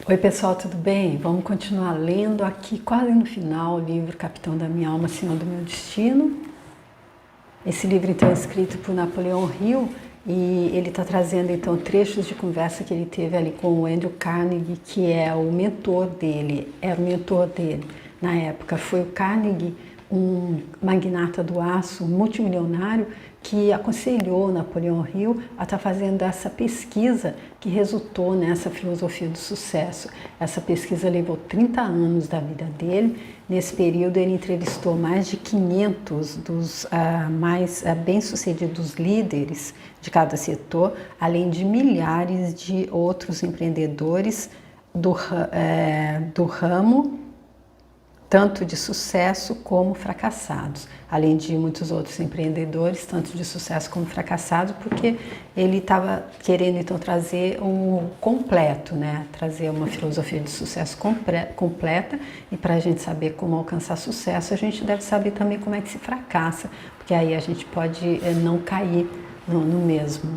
Oi pessoal, tudo bem? Vamos continuar lendo aqui quase no final o livro Capitão da Minha Alma, Senhor do Meu Destino. Esse livro então é escrito por Napoleão Hill e ele está trazendo então trechos de conversa que ele teve ali com o Andrew Carnegie, que é o mentor dele, era o mentor dele na época. Foi o Carnegie, um magnata do aço, multimilionário, que aconselhou Napoleão Hill a estar fazendo essa pesquisa que resultou nessa filosofia do sucesso. Essa pesquisa levou 30 anos da vida dele. Nesse período ele entrevistou mais de 500 dos mais bem-sucedidos líderes de cada setor, além de milhares de outros empreendedores do ramo, tanto de sucesso como fracassados, além de muitos outros empreendedores, tanto de sucesso como fracassados, porque ele estava querendo então trazer o completo, né? Trazer uma filosofia de sucesso completa, e para a gente saber como alcançar sucesso, a gente deve saber também como é que se fracassa, porque aí a gente pode não cair no mesmo,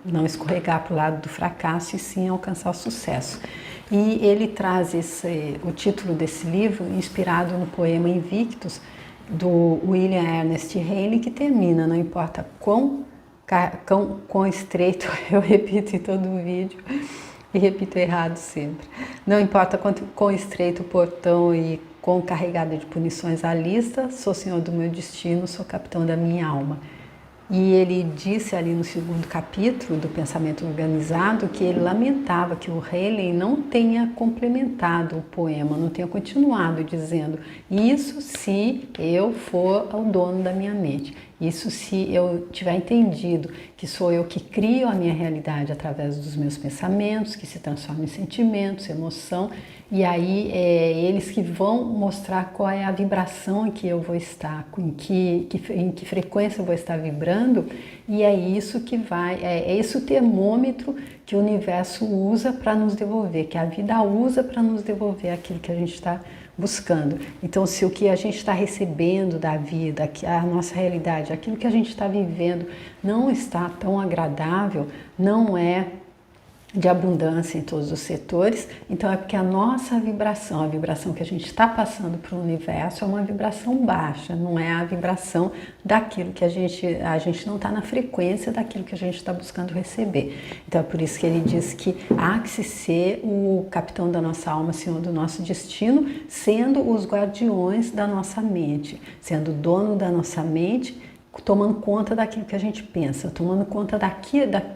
não escorregar para o lado do fracasso e sim alcançar o sucesso. E ele traz o título desse livro inspirado no poema Invictus, do William Ernest Henley, que termina: não importa quão estreito, eu repito em todo o vídeo e repito errado sempre, não importa quão estreito o portão e quão carregado de punições a lista, sou senhor do meu destino, sou capitão da minha alma. E ele disse ali no segundo capítulo do Pensamento Organizado que ele lamentava que o Henley não tenha complementado o poema, não tenha continuado dizendo: isso se eu for o dono da minha mente, isso se eu tiver entendido que sou eu que crio a minha realidade através dos meus pensamentos, que se transformam em sentimentos, emoção, e aí eles que vão mostrar qual é a vibração em que eu vou estar, em que frequência eu vou estar vibrando, e é isso que é esse o termômetro que o universo usa para nos devolver, que a vida usa para nos devolver aquilo que a gente está buscando. Então, se o que a gente está recebendo da vida, a nossa realidade, aquilo que a gente está vivendo não está tão agradável, não é de abundância em todos os setores, então é porque a nossa vibração, a vibração que a gente está passando para o universo é uma vibração baixa, não é a vibração daquilo que a gente não está na frequência daquilo que a gente está buscando receber. Então é por isso que ele diz que há que se ser o capitão da nossa alma, senhor do nosso destino, sendo os guardiões da nossa mente, sendo dono da nossa mente, tomando conta daquilo que a gente pensa, tomando conta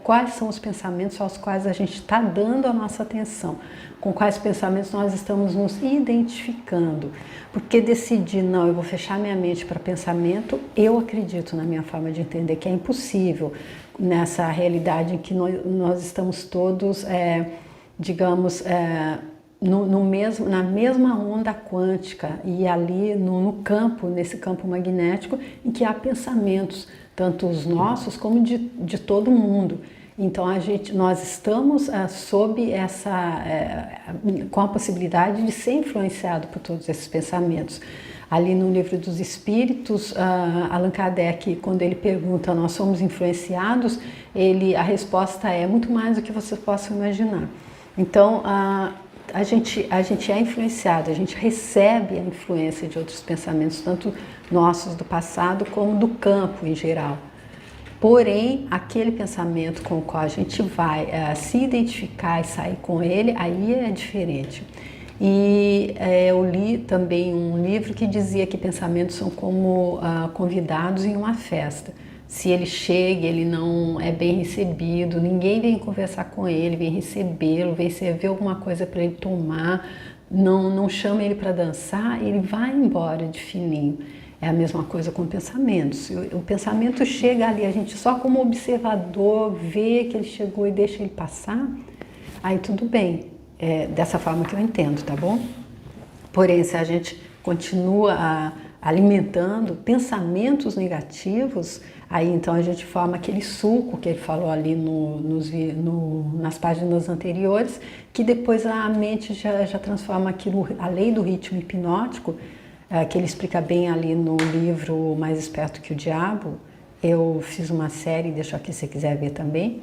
quais são os pensamentos aos quais a gente está dando a nossa atenção, com quais pensamentos nós estamos nos identificando. Porque decidir, não, eu vou fechar minha mente para pensamento, eu acredito na minha forma de entender que é impossível nessa realidade em que nós estamos todos, digamos, na mesma onda quântica e ali no campo, nesse campo magnético, em que há pensamentos, tanto os nossos como de todo mundo. Então nós estamos sob com a possibilidade de ser influenciado por todos esses pensamentos. Ali no Livro dos Espíritos, Allan Kardec, quando ele pergunta: nós somos influenciados? A resposta é: muito mais do que vocês possam imaginar. Então, a gente é influenciado, a gente recebe a influência de outros pensamentos, tanto nossos do passado como do campo em geral. Porém, aquele pensamento com o qual a gente vai se identificar e sair com ele, aí é diferente. E eu li também um livro que dizia que pensamentos são como convidados em uma festa. Se ele chega, ele não é bem recebido, ninguém vem conversar com ele, vem recebê-lo, vem servir alguma coisa para ele tomar, não chama ele para dançar, ele vai embora de fininho. É a mesma coisa com pensamentos. O pensamento chega ali, a gente só como observador vê que ele chegou e deixa ele passar, aí tudo bem, dessa forma que eu entendo, tá bom? Porém, se a gente continua alimentando pensamentos negativos, aí então a gente forma aquele suco que ele falou ali nas páginas anteriores, que depois a mente já transforma aquilo, a lei do ritmo hipnótico, que ele explica bem ali no livro Mais Esperto que o Diabo. Eu fiz uma série, deixo aqui se você quiser ver também.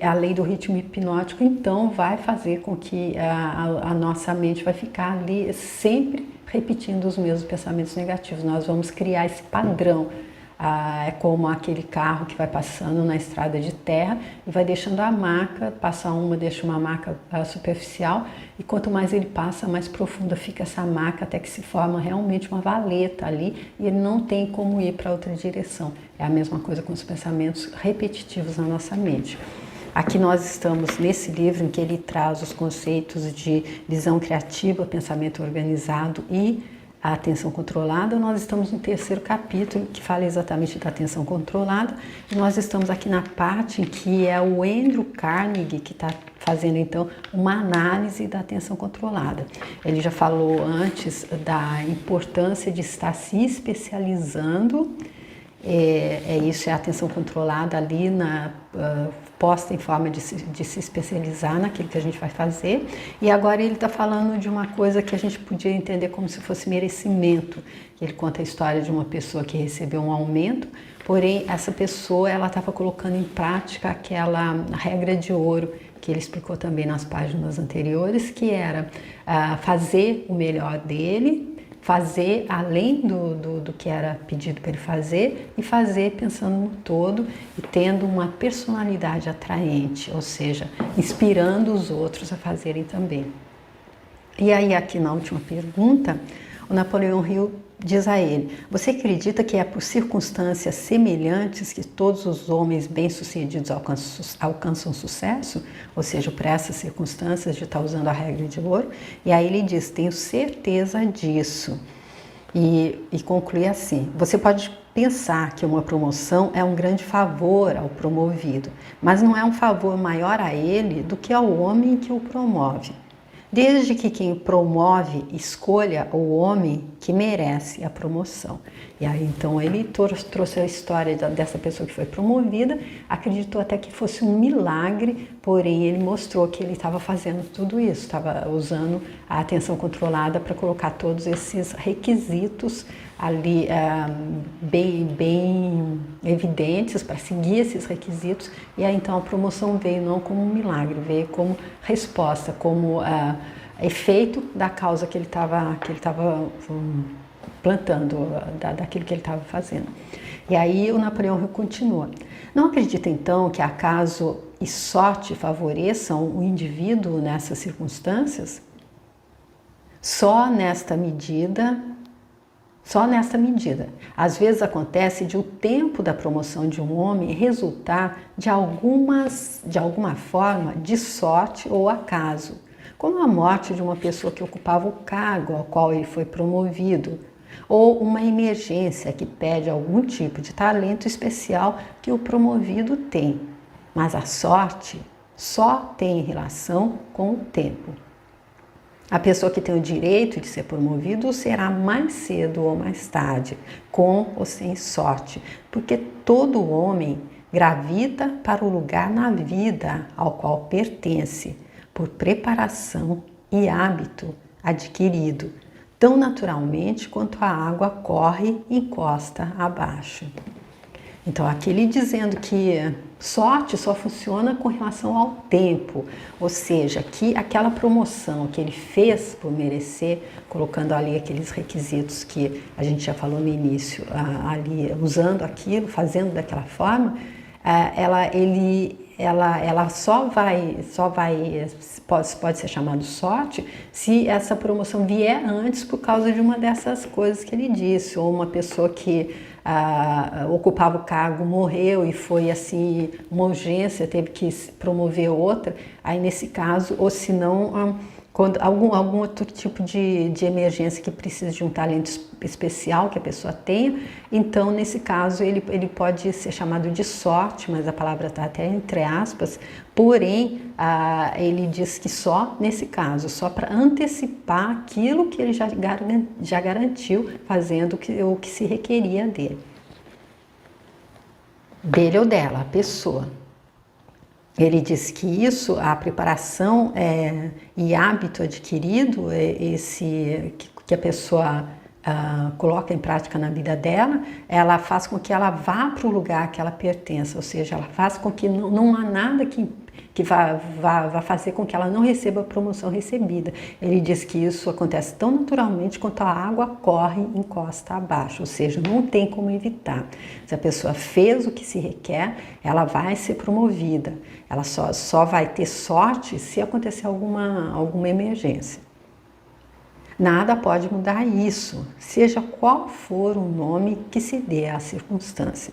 a lei do ritmo hipnótico, então, vai fazer com que a nossa mente vai ficar ali sempre repetindo os mesmos pensamentos negativos. Nós vamos criar esse padrão. É como aquele carro que vai passando na estrada de terra e vai deixando a marca, deixa uma marca superficial, e quanto mais ele passa, mais profunda fica essa marca, até que se forma realmente uma valeta ali e ele não tem como ir para outra direção. É a mesma coisa com os pensamentos repetitivos na nossa mente. Aqui nós estamos nesse livro em que ele traz os conceitos de visão criativa, pensamento organizado e a atenção controlada. Nós estamos no terceiro capítulo, que fala exatamente da atenção controlada, e nós estamos aqui na parte em que é o Andrew Carnegie que está fazendo então uma análise da atenção controlada. Ele já falou antes da importância de estar se especializando, isso é a atenção controlada ali posta em forma de se especializar naquilo que a gente vai fazer. E agora ele está falando de uma coisa que a gente podia entender como se fosse merecimento. Ele conta a história de uma pessoa que recebeu um aumento, porém essa pessoa ela estava colocando em prática aquela regra de ouro que ele explicou também nas páginas anteriores, que era fazer o melhor dele, fazer além do que era pedido para ele fazer e fazer pensando no todo e tendo uma personalidade atraente, ou seja, inspirando os outros a fazerem também. E aí aqui na última pergunta, o Napoleão Hill diz a ele: você acredita que é por circunstâncias semelhantes que todos os homens bem-sucedidos alcançam sucesso? Ou seja, por essas circunstâncias de estar usando a regra de ouro? E aí ele diz: tenho certeza disso. E conclui assim: você pode pensar que uma promoção é um grande favor ao promovido, mas não é um favor maior a ele do que ao homem que o promove. Desde que quem promove escolha o homem que merece a promoção. E aí então ele trouxe a história dessa pessoa que foi promovida, acreditou até que fosse um milagre, porém ele mostrou que ele estava fazendo tudo isso, estava usando a atenção controlada para colocar todos esses requisitos ali bem evidentes, para seguir esses requisitos, e aí então a promoção veio não como um milagre, veio como resposta, como efeito da causa que ele estava plantando, daquilo que ele estava fazendo. E aí o Napoleão Hill continua: não acredita então que acaso e sorte favoreçam o indivíduo nessas circunstâncias? Só nesta medida. Às vezes acontece de o tempo da promoção de um homem resultar de alguma forma de sorte ou acaso, como a morte de uma pessoa que ocupava o cargo ao qual ele foi promovido, ou uma emergência que pede algum tipo de talento especial que o promovido tem. Mas a sorte só tem relação com o tempo. A pessoa que tem o direito de ser promovido será mais cedo ou mais tarde, com ou sem sorte, porque todo homem gravita para o lugar na vida ao qual pertence, por preparação e hábito adquirido, tão naturalmente quanto a água corre e encosta abaixo. Então, aqui ele dizendo que sorte só funciona com relação ao tempo, ou seja, que aquela promoção que ele fez por merecer, colocando ali aqueles requisitos que a gente já falou no início, ali usando aquilo, fazendo daquela forma, ela pode ser chamado sorte se essa promoção vier antes por causa de uma dessas coisas que ele disse, ou uma pessoa que ocupava o cargo morreu e foi assim uma urgência, teve que promover outra, aí nesse caso, ou se não, quando algum outro tipo de emergência que precisa de um talento especial que a pessoa tenha, então nesse caso ele pode ser chamado de sorte, mas a palavra está até entre aspas, porém ele diz que só nesse caso, só para antecipar aquilo que ele já garantiu, fazendo o que se requeria dele ou dela, a pessoa. Ele diz que isso, a preparação e hábito adquirido, que a pessoa coloca em prática na vida dela, ela faz com que ela vá para o lugar que ela pertence, ou seja, ela faz com que não há nada que vá fazer com que ela não receba a promoção recebida. Ele diz que isso acontece tão naturalmente quanto a água corre encosta abaixo, ou seja, não tem como evitar. Se a pessoa fez o que se requer, ela vai ser promovida. Ela só vai ter sorte se acontecer alguma emergência. Nada pode mudar isso, seja qual for o nome que se dê à circunstância.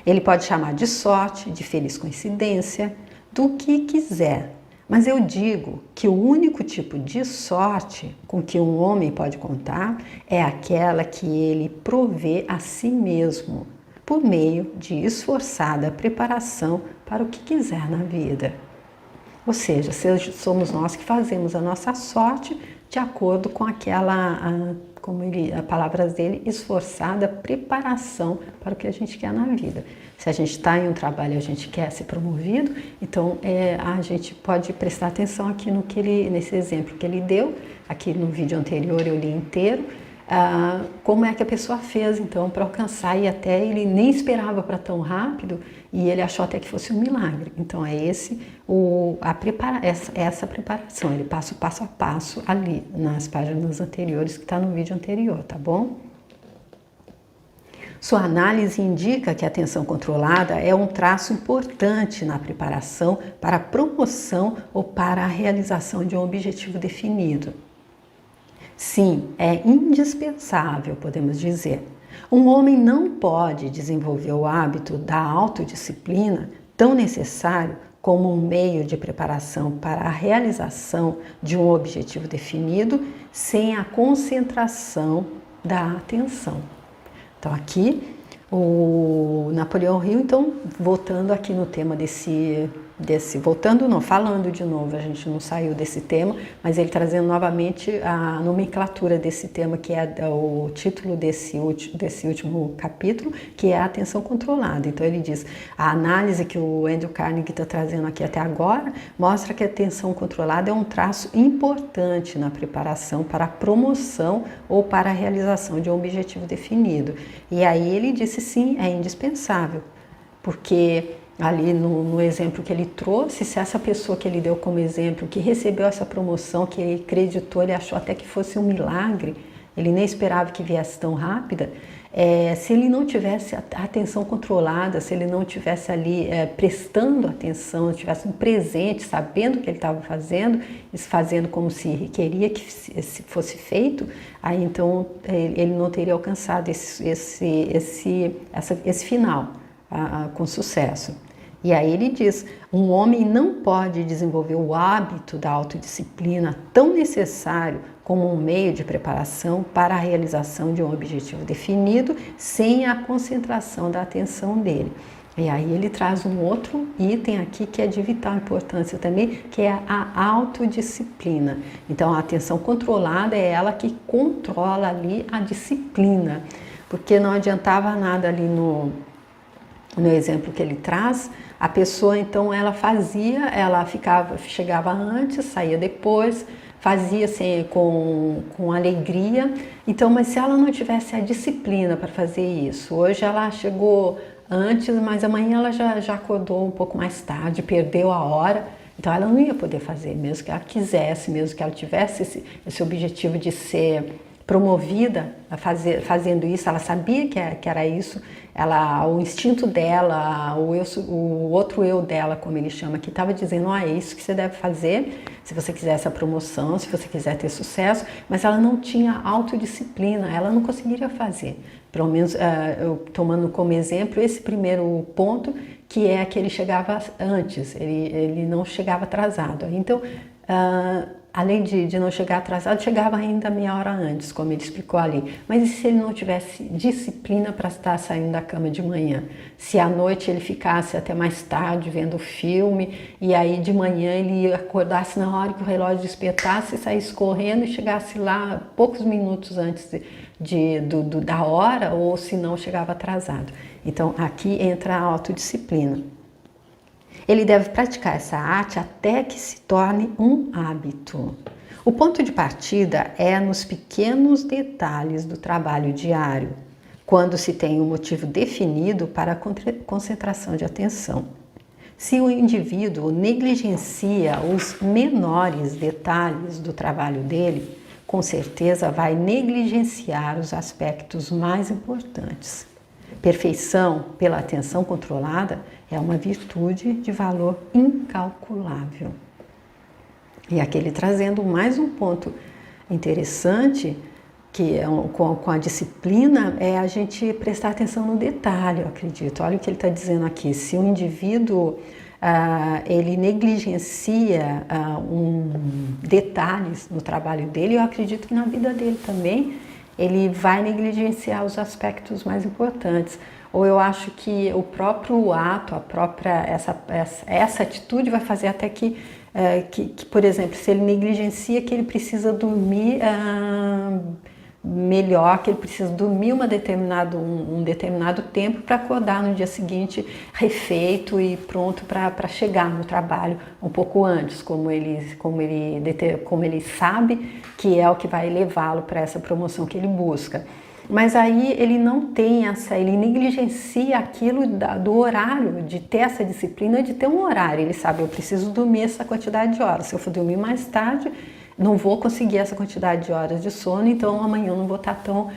Ele pode chamar de sorte, de feliz coincidência, do que quiser. Mas eu digo que o único tipo de sorte com que um homem pode contar é aquela que ele provê a si mesmo, por meio de esforçada preparação para o que quiser na vida. Ou seja, somos nós que fazemos a nossa sorte de acordo com aquela, a palavras dele, esforçada preparação para o que a gente quer na vida. Se a gente está em um trabalho e a gente quer ser promovido, então a gente pode prestar atenção aqui nesse exemplo que ele deu, aqui no vídeo anterior eu li inteiro, como é que a pessoa fez então para alcançar, e até ele nem esperava para tão rápido e ele achou até que fosse um milagre. Então é essa preparação, ele passa o passo a passo ali nas páginas anteriores, que está no vídeo anterior, tá bom? Sua análise indica que a atenção controlada é um traço importante na preparação para a promoção ou para a realização de um objetivo definido. Sim, é indispensável, podemos dizer. Um homem não pode desenvolver o hábito da autodisciplina, tão necessário como um meio de preparação para a realização de um objetivo definido, sem a concentração da atenção. Então aqui o Napoleão Hill, então voltando aqui no tema falando de novo, a gente não saiu desse tema, mas ele trazendo novamente a nomenclatura desse tema, que é o título desse último capítulo, que é a atenção controlada. Então ele diz, a análise que o Andrew Carnegie está trazendo aqui até agora, mostra que a atenção controlada é um traço importante na preparação para a promoção ou para a realização de um objetivo definido. E aí ele disse, sim, é indispensável, porque ali no exemplo que ele trouxe, se essa pessoa que ele deu como exemplo, que recebeu essa promoção, que ele acreditou, ele achou até que fosse um milagre, ele nem esperava que viesse tão rápida, se ele não tivesse a atenção controlada, se ele não tivesse ali prestando atenção, tivesse um presente, sabendo o que ele estava fazendo como se queria que fosse feito, aí então ele não teria alcançado esse final com sucesso. E aí ele diz, um homem não pode desenvolver o hábito da autodisciplina tão necessário como um meio de preparação para a realização de um objetivo definido sem a concentração da atenção dele. E aí ele traz um outro item aqui que é de vital importância também, que é a autodisciplina. Então a atenção controlada é ela que controla ali a disciplina, porque não adiantava nada ali no exemplo que ele traz, a pessoa então chegava antes, saía depois, fazia assim, com alegria, então, mas se ela não tivesse a disciplina para fazer isso, hoje ela chegou antes, mas amanhã ela já acordou um pouco mais tarde, perdeu a hora, então ela não ia poder fazer, mesmo que ela quisesse, mesmo que ela tivesse esse objetivo de ser promovida fazendo isso, ela sabia que era isso, o instinto dela, o outro eu dela, como ele chama, que estava dizendo, é isso que você deve fazer, se você quiser essa promoção, se você quiser ter sucesso, mas ela não tinha autodisciplina, ela não conseguiria fazer. Pelo menos, tomando como exemplo, esse primeiro ponto, que é que ele chegava antes, ele não chegava atrasado. Então, além de não chegar atrasado, chegava ainda meia hora antes, como ele explicou ali. Mas e se ele não tivesse disciplina para estar saindo da cama de manhã? Se à noite ele ficasse até mais tarde vendo filme, e aí de manhã ele acordasse na hora que o relógio despertasse, saísse correndo e chegasse lá poucos minutos antes da hora, ou se não chegava atrasado. Então aqui entra a autodisciplina. Ele deve praticar essa arte até que se torne um hábito. O ponto de partida é nos pequenos detalhes do trabalho diário, quando se tem um motivo definido para a concentração de atenção. Se o indivíduo negligencia os menores detalhes do trabalho dele, com certeza vai negligenciar os aspectos mais importantes. Perfeição pela atenção controlada é uma virtude de valor incalculável. E aqui ele trazendo mais um ponto interessante, que é com a disciplina, é a gente prestar atenção no detalhe, eu acredito. Olha o que ele está dizendo aqui. Se o indivíduo ele negligencia detalhes no trabalho dele, eu acredito que na vida dele também ele vai negligenciar os aspectos mais importantes. Ou eu acho que o próprio ato, essa atitude vai fazer até que, por exemplo, se ele negligencia que ele precisa dormir melhor, que ele precisa dormir um determinado tempo para acordar no dia seguinte refeito e pronto para chegar no trabalho um pouco antes, como ele sabe que é o que vai levá-lo para essa promoção que ele busca. Mas aí ele não tem ele negligencia aquilo do horário, de ter essa disciplina, de ter um horário. Ele sabe, eu preciso dormir essa quantidade de horas. Se eu for dormir mais tarde, não vou conseguir essa quantidade de horas de sono, então amanhã eu não vou estar com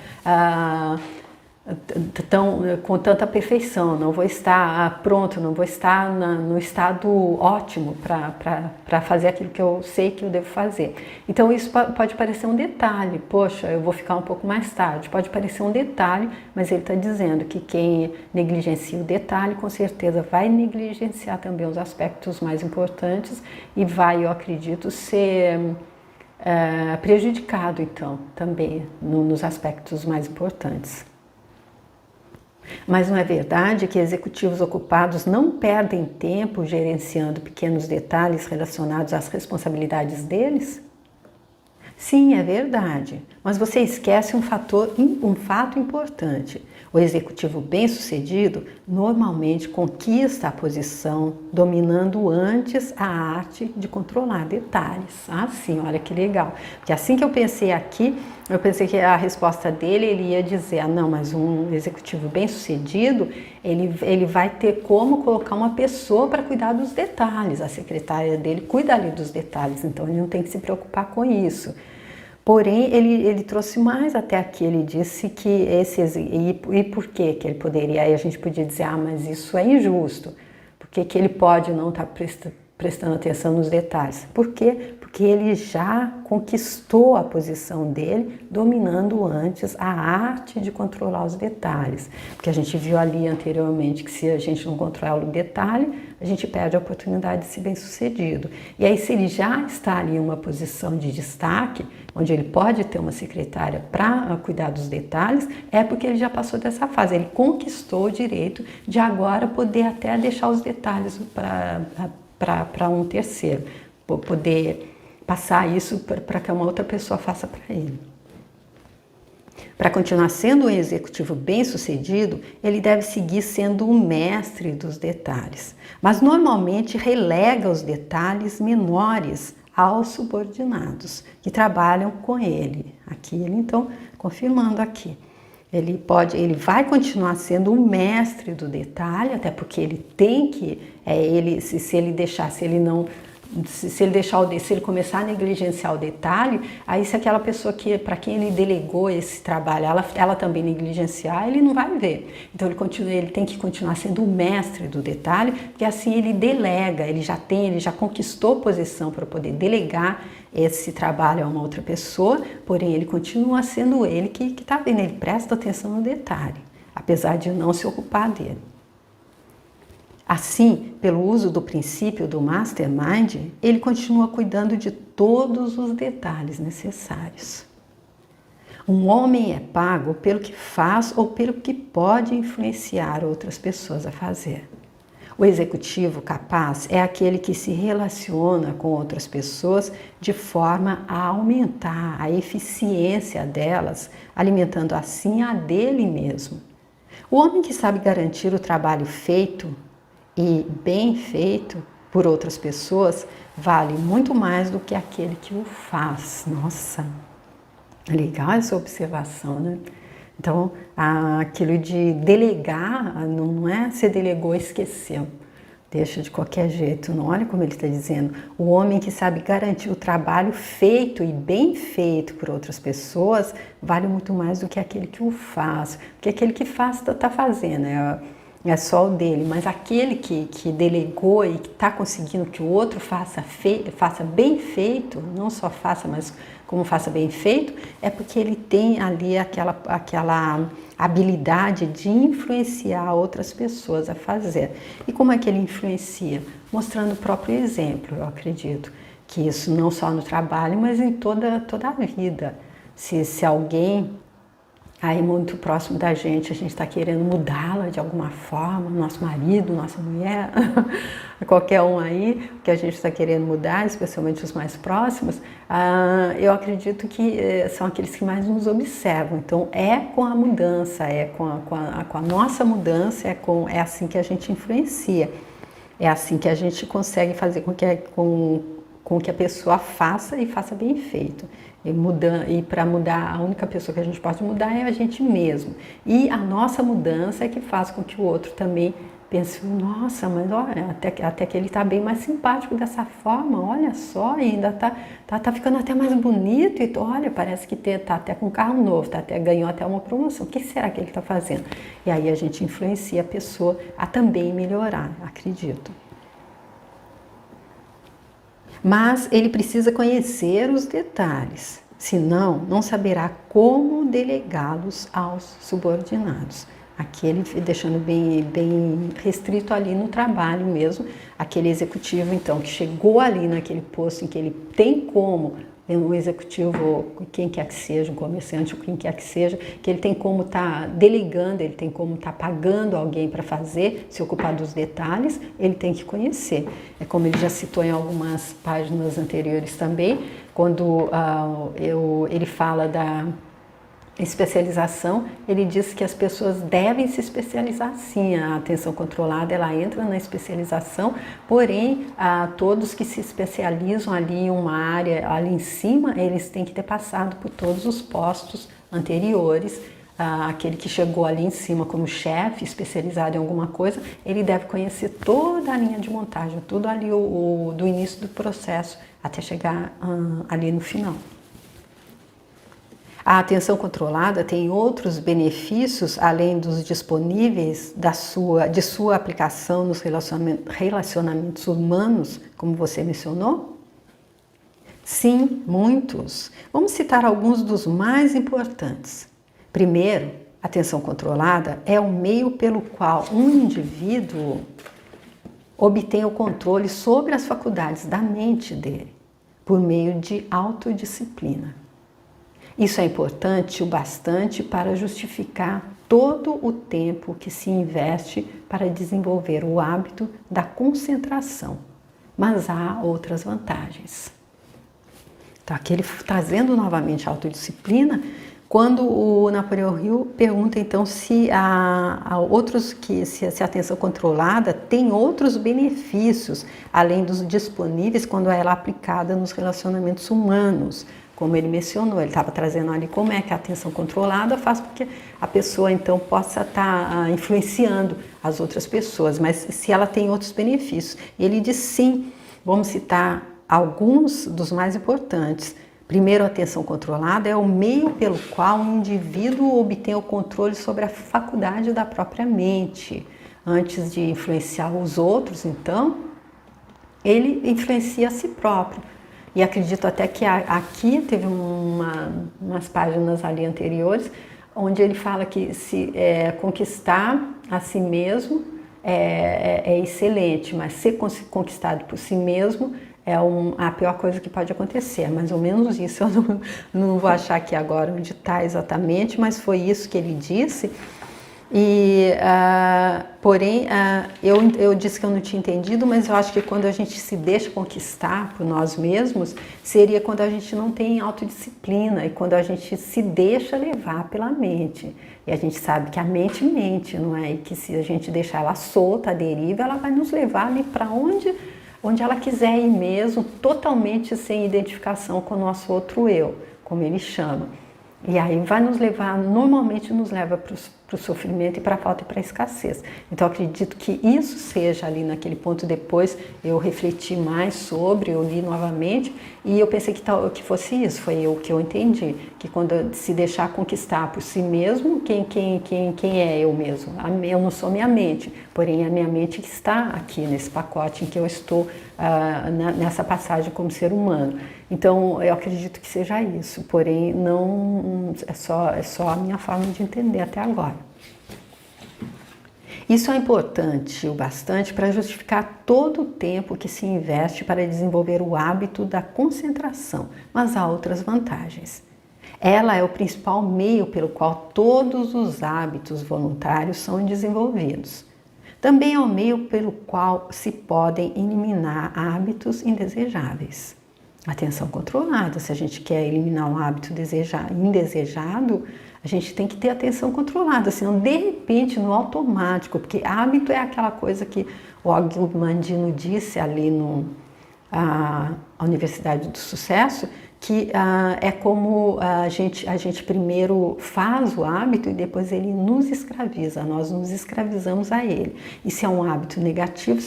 tanta perfeição, não vou estar pronto, não vou estar no estado ótimo para fazer aquilo que eu sei que eu devo fazer. Então isso pode parecer um detalhe, poxa, eu vou ficar um pouco mais tarde, pode parecer um detalhe, mas ele está dizendo que quem negligencia o detalhe, com certeza vai negligenciar também os aspectos mais importantes e vai, eu acredito, ser prejudicado, então, também nos aspectos mais importantes. Mas não é verdade que executivos ocupados não perdem tempo gerenciando pequenos detalhes relacionados às responsabilidades deles? Sim, é verdade, mas você esquece um fato importante. O executivo bem-sucedido normalmente conquista a posição, dominando antes a arte de controlar detalhes. Ah, sim, olha que legal. Porque assim que eu pensei aqui, eu pensei que a resposta dele, ele ia dizer, não, mas um executivo bem-sucedido, ele vai ter como colocar uma pessoa para cuidar dos detalhes. A secretária dele cuida ali dos detalhes, então ele não tem que se preocupar com isso. Porém, ele trouxe mais até aqui, ele disse que e por que ele poderia, aí a gente podia dizer, mas isso é injusto, porque que ele pode não estar prestando atenção nos detalhes. Por quê? Porque ele já conquistou a posição dele, dominando antes a arte de controlar os detalhes. Porque a gente viu ali anteriormente que se a gente não controla o detalhe, a gente perde a oportunidade de ser bem-sucedido. E aí, se ele já está ali em uma posição de destaque, onde ele pode ter uma secretária para cuidar dos detalhes, é porque ele já passou dessa fase. Ele conquistou o direito de agora poder até deixar os detalhes para um terceiro, poder passar isso para que uma outra pessoa faça para ele. Para continuar sendo um executivo bem-sucedido, ele deve seguir sendo um mestre dos detalhes, mas normalmente relega os detalhes menores aos subordinados que trabalham com ele. Aqui ele então confirmando aqui. Ele vai continuar sendo o mestre do detalhe, até porque ele tem que, se ele começar a negligenciar o detalhe, aí se aquela pessoa para quem ele delegou esse trabalho, ela também negligenciar, ele não vai ver. Então ele tem que continuar sendo o mestre do detalhe, porque assim ele delega, ele já conquistou posição para poder delegar esse trabalho a uma outra pessoa, porém ele continua sendo ele que está vendo, ele presta atenção no detalhe, apesar de não se ocupar dele. Assim, pelo uso do princípio do Mastermind, ele continua cuidando de todos os detalhes necessários. Um homem é pago pelo que faz ou pelo que pode influenciar outras pessoas a fazer. O executivo capaz é aquele que se relaciona com outras pessoas de forma a aumentar a eficiência delas, alimentando assim a dele mesmo. O homem que sabe garantir o trabalho feito e bem feito por outras pessoas vale muito mais do que aquele que o faz. Nossa, legal essa observação, né? Então, aquilo de delegar, não é você delegou e esqueceu. Deixa de qualquer jeito, não olha como ele está dizendo. O homem que sabe garantir o trabalho feito e bem feito por outras pessoas vale muito mais do que aquele que o faz. Porque aquele que faz está fazendo, é só o dele. Mas aquele que delegou e que está conseguindo que o outro faça bem feito, não só faça, mas como faça bem feito, é porque ele tem ali aquela habilidade de influenciar outras pessoas a fazer. E como é que ele influencia? Mostrando o próprio exemplo, eu acredito. Que isso não só no trabalho, mas em toda a vida. Se alguém aí muito próximo da gente está querendo mudá-la de alguma forma, nosso marido, nossa mulher, qualquer um aí que a gente está querendo mudar, especialmente os mais próximos, eu acredito que são aqueles que mais nos observam. Então é com a mudança, é com a nossa mudança, é assim que a gente influencia, é assim que a gente consegue fazer com que a pessoa faça e faça bem feito. E para mudar, a única pessoa que a gente pode mudar é a gente mesmo. E a nossa mudança é que faz com que o outro também pense, nossa, mas olha, até que ele está bem mais simpático dessa forma, olha só, e ainda tá ficando até mais bonito, e olha, parece que está até com um carro novo, ganhou até uma promoção, o que será que ele está fazendo? E aí a gente influencia a pessoa a também melhorar, acredito. Mas ele precisa conhecer os detalhes, senão não saberá como delegá-los aos subordinados. Aqui ele deixando bem restrito ali no trabalho mesmo, aquele executivo então que chegou ali naquele posto em que ele tem como, um executivo, quem quer que seja, um comerciante ou quem quer que seja, que ele tem como estar delegando, ele tem como estar pagando alguém para fazer, se ocupar dos detalhes, ele tem que conhecer. É como ele já citou em algumas páginas anteriores também, quando ele fala da especialização, ele diz que as pessoas devem se especializar sim, a atenção controlada ela entra na especialização, porém todos que se especializam ali em uma área ali em cima, eles têm que ter passado por todos os postos anteriores. Aquele que chegou ali em cima como chefe, especializado em alguma coisa, ele deve conhecer toda a linha de montagem, tudo ali do início do processo até chegar ali no final. A atenção controlada tem outros benefícios, além dos disponíveis de sua aplicação nos relacionamentos humanos, como você mencionou? Sim, muitos. Vamos citar alguns dos mais importantes. Primeiro, a atenção controlada é o meio pelo qual um indivíduo obtém o controle sobre as faculdades da mente dele, por meio de autodisciplina. Isso é importante o bastante para justificar todo o tempo que se investe para desenvolver o hábito da concentração, mas há outras vantagens. Então, aqui ele trazendo novamente a autodisciplina, quando o Napoleão Hill pergunta então se a atenção controlada tem outros benefícios, além dos disponíveis quando ela é aplicada nos relacionamentos humanos. Como ele mencionou, ele estava trazendo ali como é que a atenção controlada faz com que a pessoa então possa estar influenciando as outras pessoas, mas se ela tem outros benefícios. Ele diz sim, vamos citar alguns dos mais importantes. Primeiro, a atenção controlada é o meio pelo qual o indivíduo obtém o controle sobre a faculdade da própria mente. Antes de influenciar os outros, então, ele influencia a si próprio. E acredito até que aqui teve umas páginas ali anteriores, onde ele fala que se conquistar a si mesmo é excelente, mas ser conquistado por si mesmo é a pior coisa que pode acontecer. É mais ou menos isso, eu não vou achar aqui agora onde está exatamente, mas foi isso que ele disse. Porém, eu disse que eu não tinha entendido, mas eu acho que quando a gente se deixa conquistar por nós mesmos, seria quando a gente não tem autodisciplina e quando a gente se deixa levar pela mente. E a gente sabe que a mente mente, não é? E que se a gente deixar ela solta, a deriva, ela vai nos levar ali para onde onde ela quiser ir mesmo, totalmente sem identificação com o nosso outro eu, como ele chama. E aí vai nos levar, normalmente nos leva para o sofrimento e para a falta e para a escassez. Então eu acredito que isso seja ali naquele ponto. Depois eu refleti mais sobre, eu li novamente e eu pensei que fosse isso, foi o que eu entendi, que quando se deixar conquistar por si mesmo, quem é eu mesmo? Eu não sou minha mente, porém a minha mente que está aqui nesse pacote em que eu estou nessa passagem como ser humano. Então eu acredito que seja isso, porém não é só a minha forma de entender até agora. Isso é importante o bastante para justificar todo o tempo que se investe para desenvolver o hábito da concentração, mas há outras vantagens. Ela é o principal meio pelo qual todos os hábitos voluntários são desenvolvidos. Também é o meio pelo qual se podem eliminar hábitos indesejáveis. Atenção controlada, se a gente quer eliminar um hábito indesejado, a gente tem que ter atenção controlada, senão de repente no automático, porque hábito é aquela coisa que o Og Mandino disse ali na Universidade do Sucesso, que é como a gente primeiro faz o hábito e depois ele nos escraviza, nós nos escravizamos a ele. E se é um hábito negativo,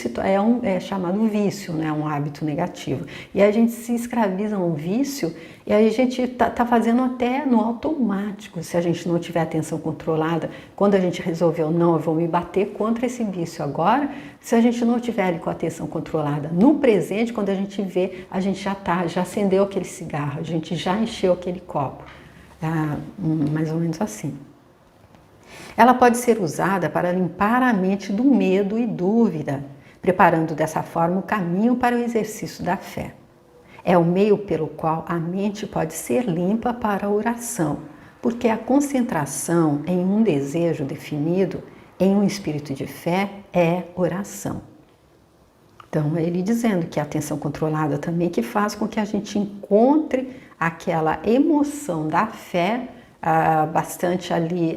é chamado vício, né? Um hábito negativo. E a gente se escraviza a um vício e a gente está fazendo até no automático, se a gente não tiver atenção controlada. Quando a gente resolveu, não, eu vou me bater contra esse vício agora, se a gente não tiver ele com a atenção controlada no presente, quando a gente vê, a gente já acendeu aquele cigarro, a gente já encheu aquele copo, mais ou menos assim. Ela pode ser usada para limpar a mente do medo e dúvida, preparando dessa forma o caminho para o exercício da fé. É o meio pelo qual a mente pode ser limpa para a oração, porque a concentração em um desejo definido, em um espírito de fé, é oração. Então, ele dizendo que a atenção controlada também que faz com que a gente encontre aquela emoção da fé bastante ali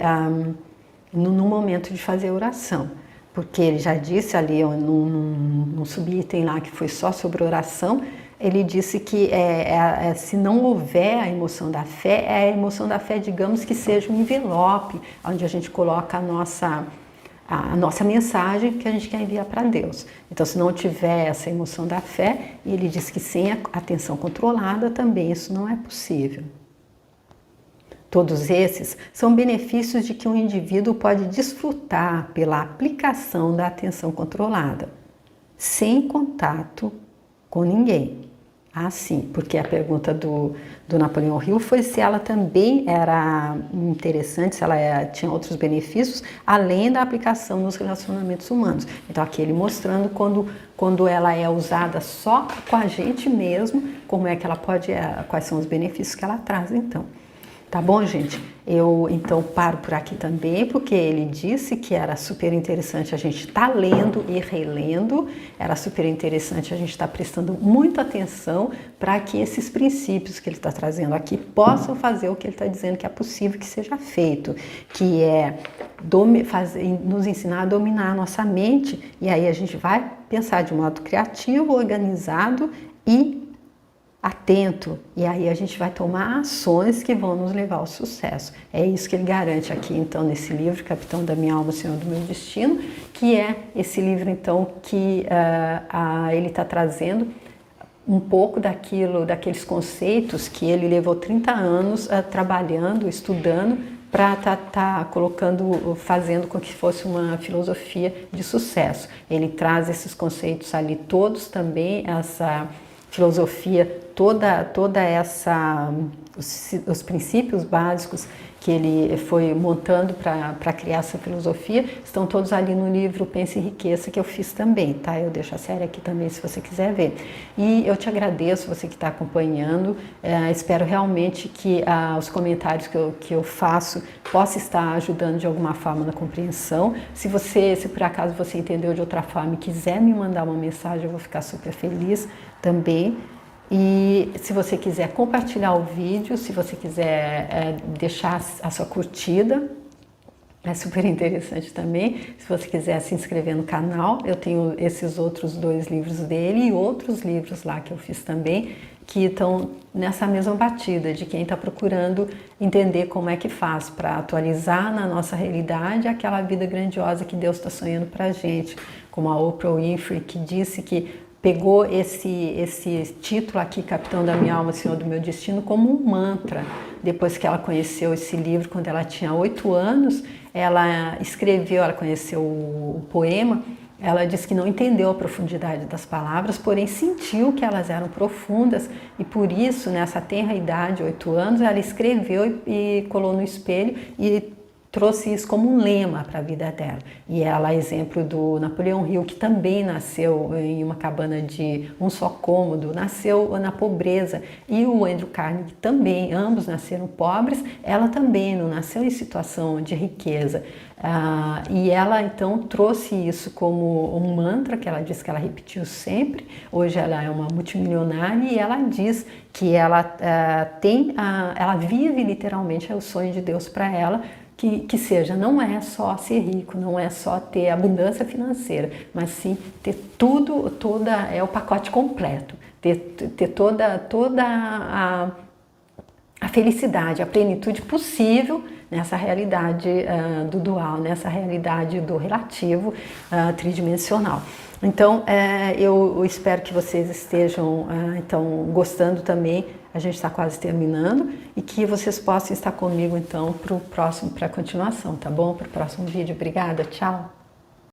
no momento de fazer oração. Porque ele já disse ali, num subitem lá que foi só sobre oração, ele disse que se não houver a emoção da fé, a emoção da fé, digamos que seja um envelope, onde a gente coloca a nossa mensagem que a gente quer enviar para Deus. Então, se não tiver essa emoção da fé, e ele diz que sem a atenção controlada também isso não é possível. Todos esses são benefícios de que um indivíduo pode desfrutar pela aplicação da atenção controlada, sem contato com ninguém. Sim, porque a pergunta do Napoleão Hill foi se ela também era interessante, se ela tinha outros benefícios, além da aplicação nos relacionamentos humanos. Então, aqui ele mostrando quando ela é usada só com a gente mesmo, como é que ela pode, quais são os benefícios que ela traz, então. Tá bom, gente? Eu então paro por aqui também, porque ele disse que era super interessante a gente estar lendo e relendo, era super interessante a gente estar prestando muita atenção para que esses princípios que ele está trazendo aqui possam fazer o que ele está dizendo que é possível que seja feito, que é nos ensinar a dominar a nossa mente, e aí a gente vai pensar de modo criativo, organizado e atento, e aí a gente vai tomar ações que vão nos levar ao sucesso. É isso que ele garante aqui, então, nesse livro, Capitão da Minha Alma, Senhor do Meu Destino, que é esse livro, então, que ele está trazendo um pouco daqueles conceitos que ele levou 30 anos trabalhando, estudando, para tá colocando, fazendo com que fosse uma filosofia de sucesso. Ele traz esses conceitos ali todos também, essa filosofia, toda essa os princípios básicos que ele foi montando para criar essa filosofia, estão todos ali no livro Pense em Riqueza, que eu fiz também, tá? Eu deixo a série aqui também se você quiser ver. E eu te agradeço, você que está acompanhando, espero realmente que os comentários que eu faço possam estar ajudando de alguma forma na compreensão. Se por acaso você entendeu de outra forma e quiser me mandar uma mensagem, eu vou ficar super feliz também. E se você quiser compartilhar o vídeo, se você quiser deixar a sua curtida, É super interessante também. Se você quiser se inscrever no canal, eu tenho esses outros 2 livros dele e outros livros lá que eu fiz também, que estão nessa mesma batida de quem está procurando entender como é que faz para atualizar na nossa realidade aquela vida grandiosa que Deus está sonhando para a gente. Como a Oprah Winfrey, que disse que pegou esse título aqui, Capitão da Minha Alma, Senhor do Meu Destino, como um mantra. Depois que ela conheceu esse livro, quando ela tinha 8 anos, ela escreveu, ela conheceu o poema, ela disse que não entendeu a profundidade das palavras, porém sentiu que elas eram profundas e por isso, nessa tenra idade, 8 anos, ela escreveu e colou no espelho e trouxe isso como um lema para a vida dela. E ela é exemplo do Napoleão Hill, que também nasceu em uma cabana de um só cômodo, nasceu na pobreza. E o Andrew Carnegie também, ambos nasceram pobres, ela também não nasceu em situação de riqueza. E ela então trouxe isso como um mantra que ela diz que ela repetiu sempre. Hoje ela é uma multimilionária e ela diz que ela ela vive literalmente o sonho de Deus para ela, que seja, não é só ser rico, não é só ter abundância financeira, mas sim ter tudo, é o pacote completo, ter toda a felicidade, a plenitude possível nessa realidade do dual, nessa realidade do relativo tridimensional. Então, eu espero que vocês estejam então gostando também. A gente está quase terminando e que vocês possam estar comigo então para a continuação, tá bom? Para o próximo vídeo. Obrigada, tchau!